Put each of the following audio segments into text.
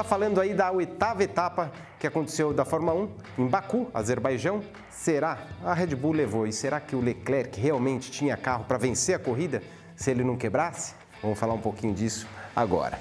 falando aí da oitava etapa que aconteceu da Fórmula 1 em Baku, Azerbaijão. Será? A Red Bull levou. E será que o Leclerc realmente tinha carro para vencer a corrida se ele não quebrasse? Vamos falar um pouquinho disso agora.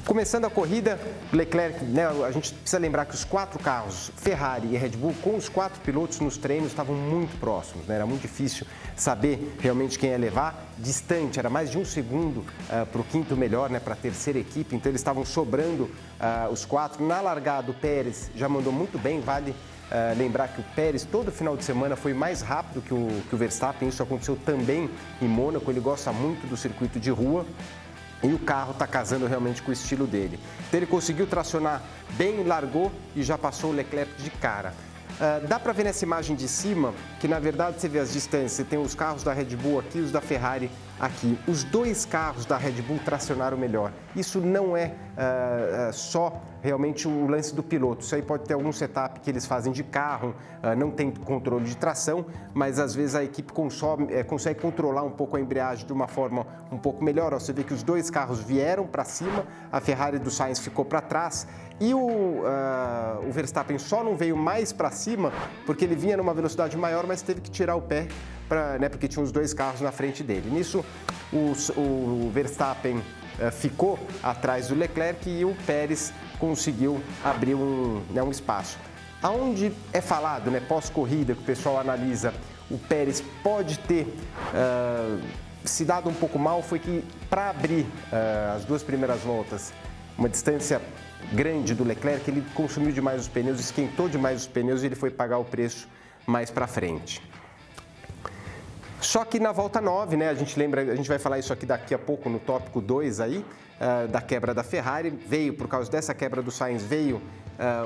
Começando a corrida, Leclerc, a gente precisa lembrar que os 4 carros, Ferrari e Red Bull, com os 4 pilotos nos treinos, estavam muito próximos, Era muito difícil saber realmente quem ia levar, distante, era mais de 1 segundo para o quinto melhor, para a terceira equipe, então eles estavam sobrando os 4. Na largada, o Pérez já mandou muito bem, vale lembrar que o Pérez, todo final de semana, foi mais rápido que o Verstappen, isso aconteceu também em Mônaco, ele gosta muito do circuito de rua. E o carro está casando realmente com o estilo dele. Então ele conseguiu tracionar bem, largou e já passou o Leclerc de cara. Dá para ver nessa imagem de cima que, na verdade, você vê as distâncias. Você tem os carros da Red Bull aqui e os da Ferrari aqui. Os 2 carros da Red Bull tracionaram melhor. Isso não é só realmente o lance do piloto. Isso aí pode ter algum setup que eles fazem de carro, não tem controle de tração, mas às vezes a equipe consegue controlar um pouco a embreagem de uma forma um pouco melhor. Você vê que os 2 carros vieram para cima, a Ferrari do Sainz ficou para trás e o Verstappen só não veio mais para cima porque ele vinha numa velocidade maior, mas teve que tirar o pé porque tinha os 2 carros na frente dele. Nisso, o Verstappen ficou atrás do Leclerc e o Pérez conseguiu abrir um espaço. Aonde é falado, pós-corrida, que o pessoal analisa, o Pérez pode ter se dado um pouco mal, foi que para abrir as 2 primeiras voltas, uma distância grande do Leclerc, ele consumiu demais os pneus, esquentou demais os pneus e ele foi pagar o preço mais para frente. Só que na volta 9, a gente vai falar isso aqui daqui a pouco no tópico 2 aí, da quebra da Ferrari, por causa dessa quebra do Sainz, veio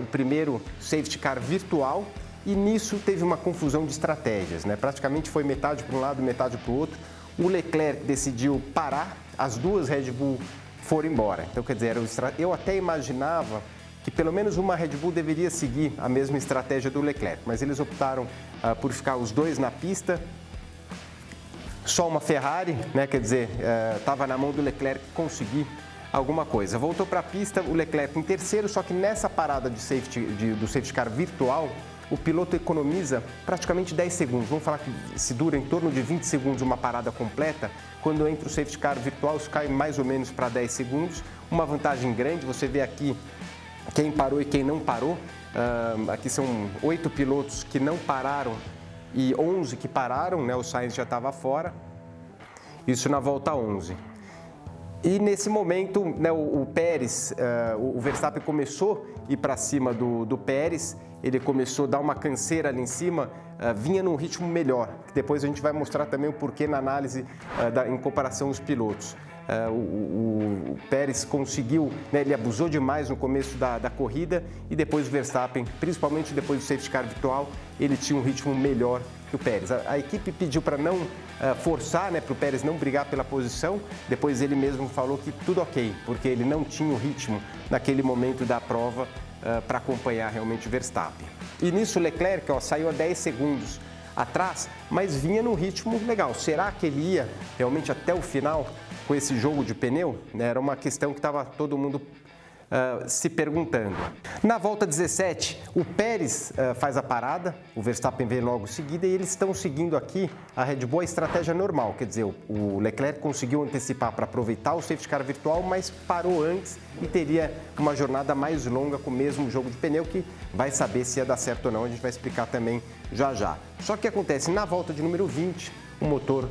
o primeiro safety car virtual e nisso teve uma confusão de estratégias, Praticamente foi metade para um lado, metade para o outro. O Leclerc decidiu parar, as 2 Red Bull foram embora. Então, quer dizer, eu até imaginava que pelo menos uma Red Bull deveria seguir a mesma estratégia do Leclerc, mas eles optaram por ficar os 2 na pista. Só uma Ferrari, quer dizer, estava na mão do Leclerc conseguir alguma coisa. Voltou para a pista, o Leclerc em terceiro, só que nessa parada do safety car virtual, o piloto economiza praticamente 10 segundos. Vamos falar que se dura em torno de 20 segundos uma parada completa, quando entra o safety car virtual, isso cai mais ou menos para 10 segundos. Uma vantagem grande, você vê aqui quem parou e quem não parou. Aqui são 8 pilotos que não pararam e 11 que pararam, o Sainz já estava fora, isso na volta 11. E nesse momento, o Pérez, o Verstappen começou a ir para cima do Pérez, ele começou a dar uma canseira ali em cima, vinha num ritmo melhor, que depois a gente vai mostrar também o porquê na análise em comparação aos pilotos. O Pérez conseguiu, ele abusou demais no começo da corrida e depois o Verstappen, principalmente depois do safety car virtual, ele tinha um ritmo melhor que o Pérez. A equipe pediu para não forçar, para o Pérez não brigar pela posição, depois ele mesmo falou que tudo ok, porque ele não tinha o ritmo naquele momento da prova para acompanhar realmente o Verstappen. E nisso o Leclerc saiu a 10 segundos atrás, mas vinha num ritmo legal. Será que ele ia realmente até o final com esse jogo de pneu? Era uma questão que estava todo mundo se perguntando. Na volta 17, o Pérez faz a parada, o Verstappen vem logo em seguida e eles estão seguindo aqui a Red Bull, a estratégia normal, quer dizer, o Leclerc conseguiu antecipar para aproveitar o safety car virtual, mas parou antes e teria uma jornada mais longa com o mesmo jogo de pneu, que vai saber se ia dar certo ou não, a gente vai explicar também já já. Só que acontece, na volta de número 20, o motor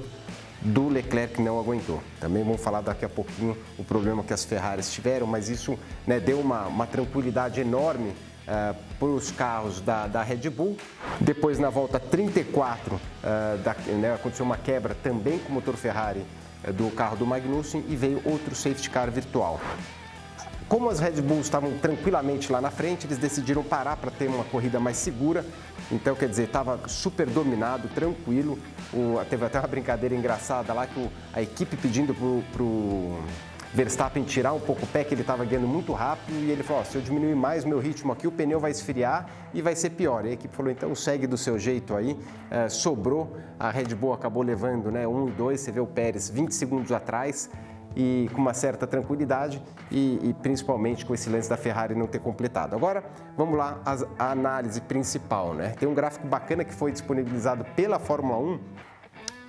do Leclerc não aguentou. Também vamos falar daqui a pouquinho o problema que as Ferraris tiveram, mas isso deu uma tranquilidade enorme para os carros da Red Bull. Depois, na volta 34, aconteceu uma quebra também com o motor Ferrari do carro do Magnussen e veio outro safety car virtual. Como as Red Bulls estavam tranquilamente lá na frente, eles decidiram parar para ter uma corrida mais segura. Então, quer dizer, estava super dominado, tranquilo. Teve até uma brincadeira engraçada lá que a equipe pedindo para o Verstappen tirar um pouco o pé, que ele estava guiando muito rápido. E ele falou, se eu diminuir mais o meu ritmo aqui, o pneu vai esfriar e vai ser pior. E a equipe falou, então segue do seu jeito aí. Sobrou, a Red Bull acabou levando 1 e 2, você vê o Pérez 20 segundos atrás. e com uma certa tranquilidade e principalmente com esse lance da Ferrari não ter completado. Agora, vamos lá, a análise principal, né? Tem um gráfico bacana que foi disponibilizado pela Fórmula 1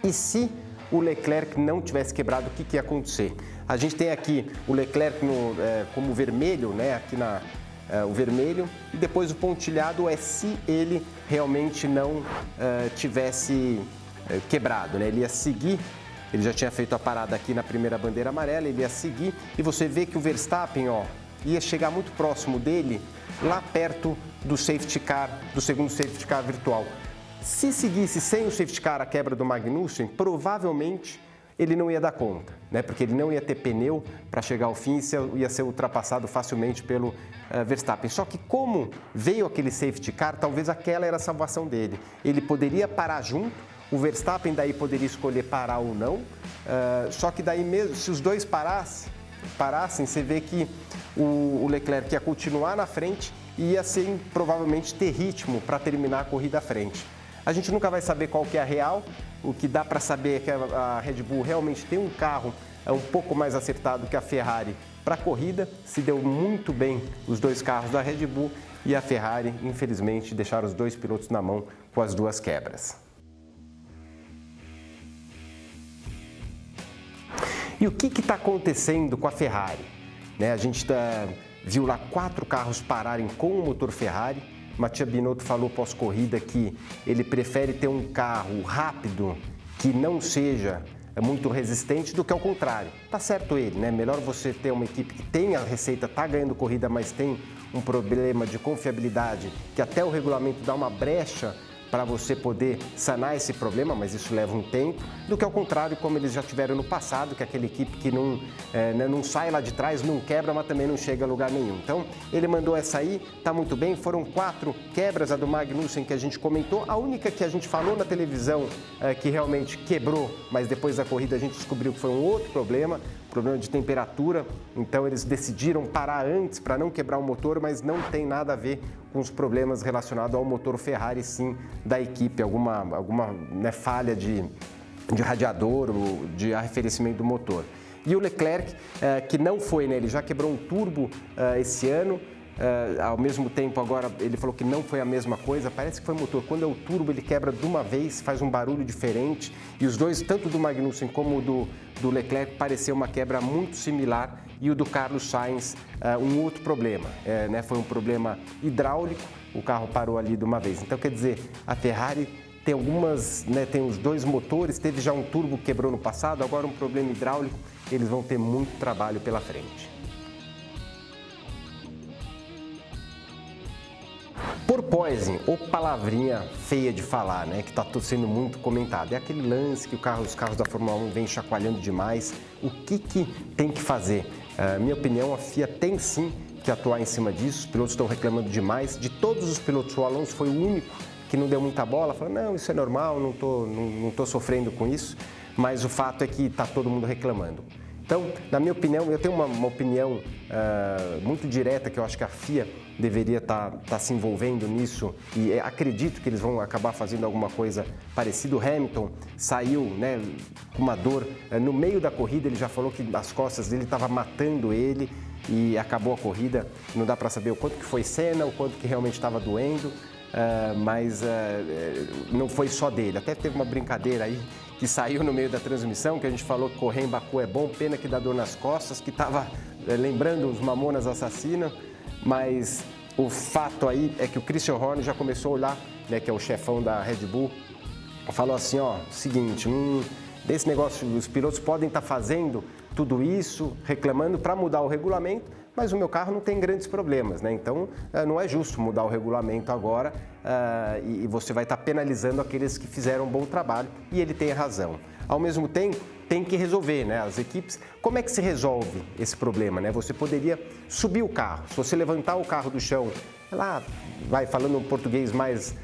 e se o Leclerc não tivesse quebrado, o que ia acontecer? A gente tem aqui o Leclerc como vermelho, né? Aqui o vermelho, e depois o pontilhado é se ele realmente não tivesse quebrado, né? Ele ia seguir, ele já tinha feito a parada aqui na primeira bandeira amarela, ele ia seguir e você vê que o Verstappen, ó, ia chegar muito próximo dele, lá perto do safety car, do segundo safety car virtual. Se seguisse sem o safety car a quebra do Magnussen, provavelmente ele não ia dar conta, né? Porque ele não ia ter pneu para chegar ao fim e ia ser ultrapassado facilmente pelo Verstappen. Só que como veio aquele safety car, talvez aquela era a salvação dele. Ele poderia parar junto, o Verstappen daí poderia escolher parar ou não, só que daí mesmo, se os dois parassem, você vê que o Leclerc ia continuar na frente e ia ser, provavelmente ter ritmo para terminar a corrida à frente. A gente nunca vai saber qual que é a real, o que dá para saber é que a Red Bull realmente tem um carro um pouco mais acertado que a Ferrari para a corrida, se deu muito bem os dois carros da Red Bull e a Ferrari, infelizmente, deixaram os dois pilotos na mão com as duas quebras. E o que está acontecendo com a Ferrari? Né, a gente viu lá 4 carros pararem com o motor Ferrari. Mattia Binotto falou pós-corrida que ele prefere ter um carro rápido que não seja muito resistente do que ao contrário. Tá certo ele, né? Melhor você ter uma equipe que tem a receita, tá ganhando corrida, mas tem um problema de confiabilidade, que até o regulamento dá uma brecha para você poder sanar esse problema, mas isso leva um tempo, do que ao contrário, como eles já tiveram no passado, que é aquela equipe que não sai lá de trás, não quebra, mas também não chega a lugar nenhum. Então, ele mandou essa aí, tá muito bem, foram 4 quebras, a do Magnussen que a gente comentou, a única que a gente falou na televisão que realmente quebrou, mas depois da corrida a gente descobriu que foi um outro problema de temperatura, então eles decidiram parar antes para não quebrar o motor, mas não tem nada a ver com os problemas relacionados ao motor Ferrari, sim, da equipe, alguma falha de radiador ou de arrefecimento do motor. E o Leclerc, que não foi, né, ele já quebrou um turbo esse ano, ao mesmo tempo agora ele falou que não foi a mesma coisa, parece que foi motor. Quando é o turbo ele quebra de uma vez, faz um barulho diferente e os dois, tanto do Magnussen como do Leclerc, pareceu uma quebra muito similar e o do Carlos Sainz um outro problema, né, foi um problema hidráulico, o carro parou ali de uma vez. Então quer dizer, a Ferrari tem algumas, né, tem os dois motores, teve já um turbo que quebrou no passado, agora um problema hidráulico, eles vão ter muito trabalho pela frente. Porpoising, ou palavrinha feia de falar, né, que está sendo muito comentado. É aquele lance que os carros da Fórmula 1 vêm chacoalhando demais. O que tem que fazer? Minha opinião, a FIA tem sim que atuar em cima disso. Os pilotos estão reclamando demais. De todos os pilotos, o Alonso foi o único que não deu muita bola. Falou, não, isso é normal, não tô sofrendo com isso. Mas o fato é que está todo mundo reclamando. Então, na minha opinião, eu tenho uma opinião muito direta que eu acho que a FIA deveria estar se envolvendo nisso e acredito que eles vão acabar fazendo alguma coisa parecida. O Hamilton saiu, né, com uma dor no meio da corrida, ele já falou que as costas dele estavam matando ele e acabou a corrida. Não dá para saber o quanto que foi cena, o quanto que realmente estava doendo, mas não foi só dele. Até teve uma brincadeira aí que saiu no meio da transmissão, que a gente falou que correr em Baku é bom, pena que dá dor nas costas, que estava lembrando os Mamonas Assassinas, mas o fato aí é que o Christian Horner já começou a olhar, né, que é o chefão da Red Bull, falou assim, ó, seguinte, desse negócio, os pilotos podem estar fazendo tudo isso, reclamando para mudar o regulamento, mas o meu carro não tem grandes problemas, né? Então não é justo mudar o regulamento agora e você vai estar penalizando aqueles que fizeram um bom trabalho, e ele tem razão. Ao mesmo tempo, tem que resolver, né? As equipes, como é que se resolve esse problema, né? Você poderia subir o carro, se você levantar o carro do chão, lá, vai falando um português mais,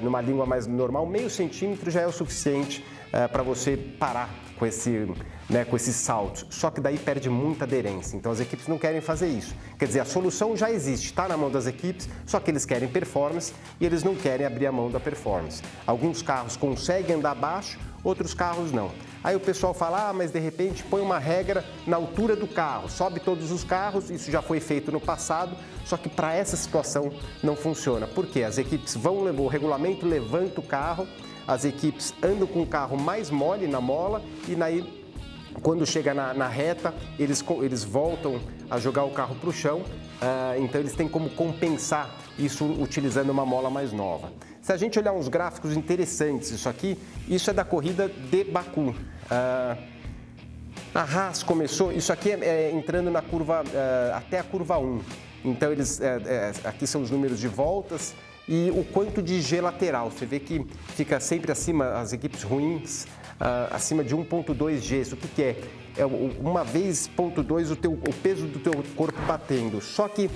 numa língua mais normal, meio centímetro já é o suficiente para você parar com esses saltos, só que daí perde muita aderência, então as equipes não querem fazer isso. Quer dizer, a solução já existe, está na mão das equipes, só que eles querem performance e eles não querem abrir a mão da performance. Alguns carros conseguem andar abaixo, outros carros não. Aí o pessoal fala, mas de repente põe uma regra na altura do carro, sobe todos os carros, isso já foi feito no passado, só que para essa situação não funciona. Por quê? As equipes o regulamento levanta o carro, as equipes andam com o carro mais mole na mola e daí, quando chega na reta, eles voltam a jogar o carro para o chão, então eles têm como compensar isso utilizando uma mola mais nova. Se a gente olhar uns gráficos interessantes, isso é da corrida de Baku. A Haas começou, isso aqui é entrando na curva, até a curva 1. Então, aqui são os números de voltas e o quanto de G lateral. Você vê que fica sempre acima, as equipes ruins, acima de 1,2 G. Isso o que é? É uma vez 0,2 o peso do teu corpo batendo. Só que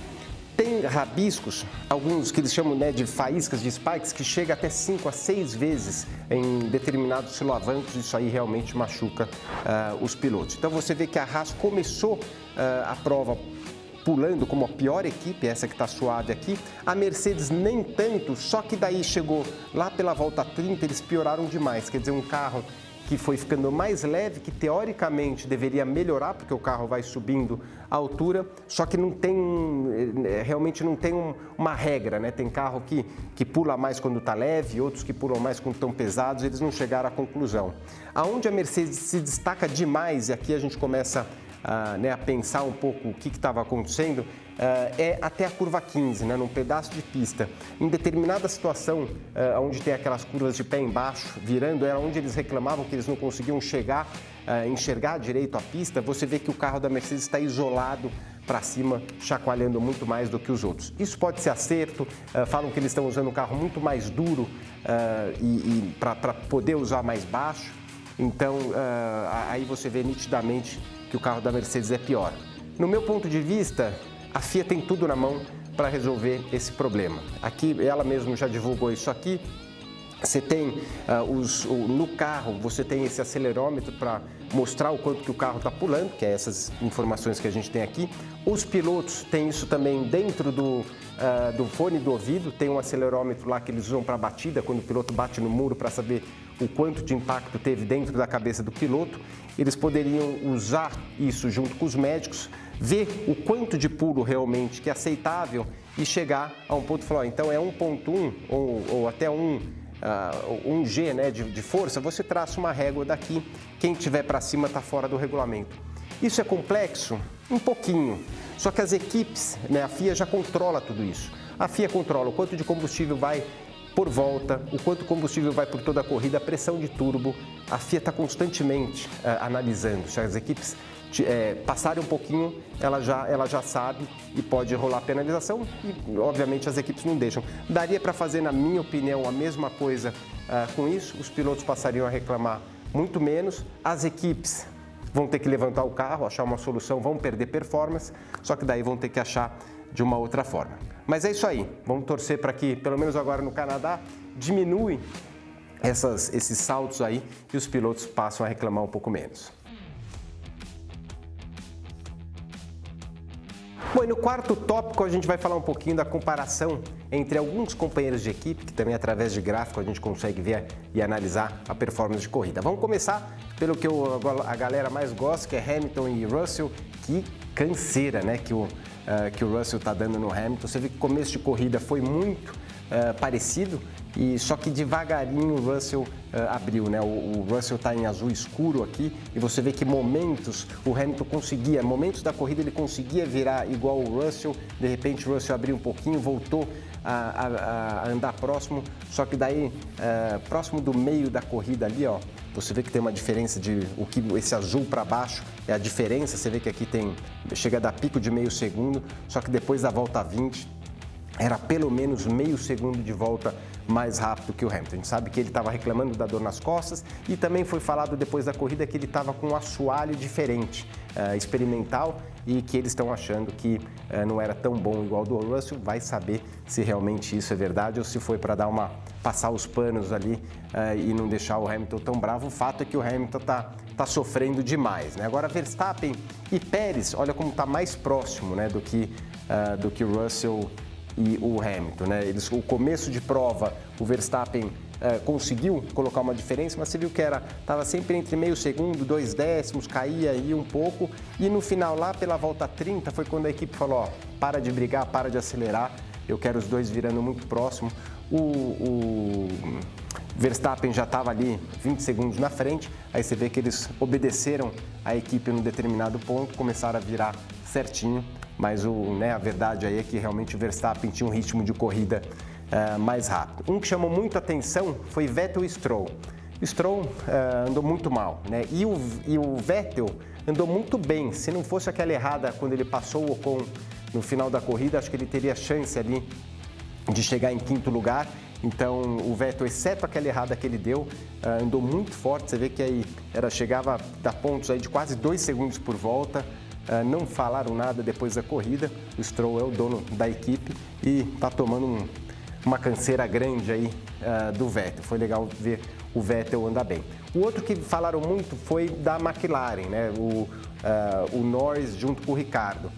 tem rabiscos, alguns que eles chamam, né, de faíscas, de spikes, que chega até 5 a 6 vezes em determinados silavancos. Isso aí realmente machuca os pilotos. Então você vê que a Haas começou a prova pulando como a pior equipe, essa que está suave aqui. A Mercedes nem tanto, só que daí chegou lá pela volta 30, eles pioraram demais. Quer dizer, um carro que foi ficando mais leve, que teoricamente deveria melhorar, porque o carro vai subindo a altura, só que realmente não tem uma regra, né? Tem carro que pula mais quando está leve, outros que pulam mais quando estão pesados, eles não chegaram à conclusão. Aonde a Mercedes se destaca demais, e aqui a gente começa a pensar um pouco o que estava acontecendo, é até a curva 15, né, num pedaço de pista. Em determinada situação, onde tem aquelas curvas de pé embaixo, virando, era onde eles reclamavam que eles não conseguiam enxergar direito a pista, você vê que o carro da Mercedes está isolado para cima, chacoalhando muito mais do que os outros. Isso pode ser acerto, falam que eles estão usando um carro muito mais duro para poder usar mais baixo, então aí você vê nitidamente que o carro da Mercedes é pior. No meu ponto de vista, a FIA tem tudo na mão para resolver esse problema. Aqui, ela mesma já divulgou isso aqui. Você tem no carro, você tem esse acelerômetro para mostrar o quanto que o carro está pulando, que é essas informações que a gente tem aqui. Os pilotos têm isso também dentro do fone do ouvido, tem um acelerômetro lá que eles usam para batida, quando o piloto bate no muro para saber o quanto de impacto teve dentro da cabeça do piloto. Eles poderiam usar isso junto com os médicos, ver o quanto de pulo realmente que é aceitável e chegar a um ponto e falar, então é 1,1 ou até 1G, né, de força, você traça uma régua daqui, quem estiver para cima está fora do regulamento. Isso é complexo? Um pouquinho, só que as equipes, né, a FIA já controla tudo isso. A FIA controla o quanto de combustível vai por volta, o quanto combustível vai por toda a corrida, a pressão de turbo. A FIA está constantemente analisando. Se as equipes passarem um pouquinho, ela já sabe e pode rolar penalização e, obviamente, as equipes não deixam. Daria para fazer, na minha opinião, a mesma coisa com isso. Os pilotos passariam a reclamar muito menos. As equipes vão ter que levantar o carro, achar uma solução, vão perder performance, só que daí vão ter que achar de uma outra forma. Mas é isso aí, vamos torcer para que, pelo menos agora no Canadá, diminui esses saltos aí e os pilotos passam a reclamar um pouco menos. Bom, e no quarto tópico a gente vai falar um pouquinho da comparação entre alguns companheiros de equipe, que também através de gráfico a gente consegue ver e analisar a performance de corrida. Vamos começar pelo que a galera mais gosta, que é Hamilton e Russell. Que canseira, né, que o Russell está dando no Hamilton. Você vê que o começo de corrida foi muito parecido, e só que devagarinho o Russell abriu, né? O Russell está em azul escuro aqui e você vê que momentos o Hamilton conseguia, momentos da corrida ele conseguia virar igual o Russell, de repente o Russell abriu um pouquinho, voltou a andar próximo, só que daí próximo do meio da corrida ali, ó, você vê que tem uma diferença de esse azul para baixo é a diferença. Você vê que aqui chega a dar pico de meio segundo, só que depois da volta 20 era pelo menos meio segundo de volta mais rápido que o Hamilton. A gente sabe que ele estava reclamando da dor nas costas e também foi falado depois da corrida que ele estava com um assoalho diferente, experimental, e que eles estão achando que não era tão bom igual do Russell. Vai saber se realmente isso é verdade ou se foi para passar os panos ali e não deixar o Hamilton tão bravo. O fato é que o Hamilton está sofrendo demais, né? Agora Verstappen e Pérez, olha como está mais próximo, né, do que o Russell e o Hamilton, né? O começo de prova, o Verstappen conseguiu colocar uma diferença, mas você viu que estava sempre entre meio segundo, 2 décimos, caía aí um pouco. E no final, lá pela volta 30, foi quando a equipe falou, ó, para de brigar, para de acelerar, eu quero os dois virando muito próximo. O Verstappen já estava ali 20 segundos na frente, aí você vê que eles obedeceram a equipe num determinado ponto, começaram a virar certinho, mas a verdade aí é que realmente o Verstappen tinha um ritmo de corrida mais rápido. Um que chamou muito atenção foi Vettel e Stroll. Stroll andou muito mal, né? E o Vettel andou muito bem. Se não fosse aquela errada quando ele passou o Ocon no final da corrida, acho que ele teria chance ali de chegar em quinto lugar. Então o Vettel, exceto aquela errada que ele deu, andou muito forte. Você vê que aí chegava a dar pontos aí de quase 2 segundos por volta. Não falaram nada depois da corrida. O Stroll é o dono da equipe e está tomando uma canseira grande aí do Vettel. Foi legal ver o Vettel andar bem. O outro que falaram muito foi da McLaren, né? O Norris junto com o Ricardo.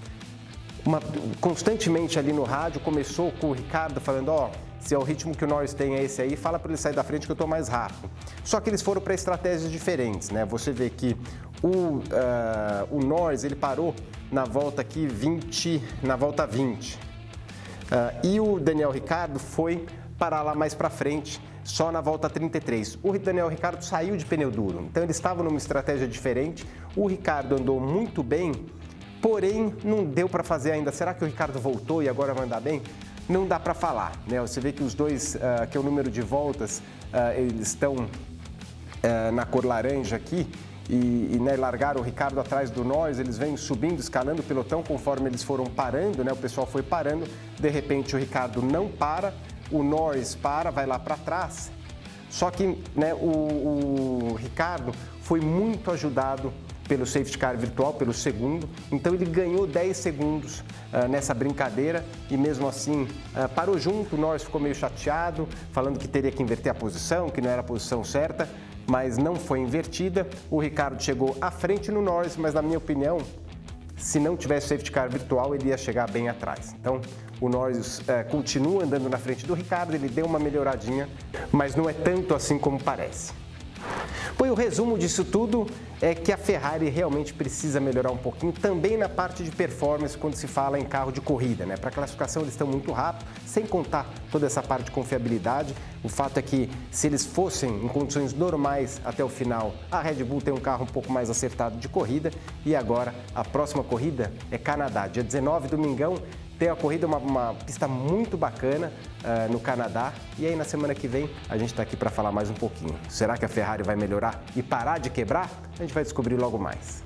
Constantemente ali no rádio começou com o Ricardo falando, ó, se é o ritmo que o Norris tem é esse aí, fala para ele sair da frente que eu estou mais rápido. Só que eles foram para estratégias diferentes, né? Você vê que o Norris, ele parou na volta aqui 20, na volta 20. E o Daniel Ricciardo foi parar lá mais para frente, só na volta 33. O Daniel Ricciardo saiu de pneu duro, então eles estavam numa estratégia diferente. O Ricciardo andou muito bem, porém não deu para fazer ainda. Será que o Ricciardo voltou e agora vai andar bem? Não dá para falar, né? Você vê que os dois, que é o número de voltas, eles estão na cor laranja aqui e largaram o Ricciardo atrás do Norris. Eles vêm subindo, escalando o pelotão conforme eles foram parando, né? O pessoal foi parando, de repente o Ricciardo não para, o Norris para, vai lá para trás. Só que, né, o Ricciardo foi muito ajudado pelo safety car virtual, pelo segundo, então ele ganhou 10 segundos nessa brincadeira e mesmo assim parou junto. O Norris ficou meio chateado, falando que teria que inverter a posição, que não era a posição certa, mas não foi invertida. O Ricciardo chegou à frente no Norris, mas na minha opinião, se não tivesse safety car virtual, ele ia chegar bem atrás. Então, o Norris continua andando na frente do Ricciardo, ele deu uma melhoradinha, mas não é tanto assim como parece. Bom, e o resumo disso tudo é que a Ferrari realmente precisa melhorar um pouquinho também na parte de performance quando se fala em carro de corrida, né? Para a classificação eles estão muito rápidos, sem contar toda essa parte de confiabilidade. O fato é que se eles fossem em condições normais até o final, a Red Bull tem um carro um pouco mais acertado de corrida. E agora a próxima corrida é Canadá, dia 19, domingão. Tem a corrida, uma pista muito bacana no Canadá. E aí na semana que vem a gente está aqui para falar mais um pouquinho. Será que a Ferrari vai melhorar e parar de quebrar? A gente vai descobrir logo mais.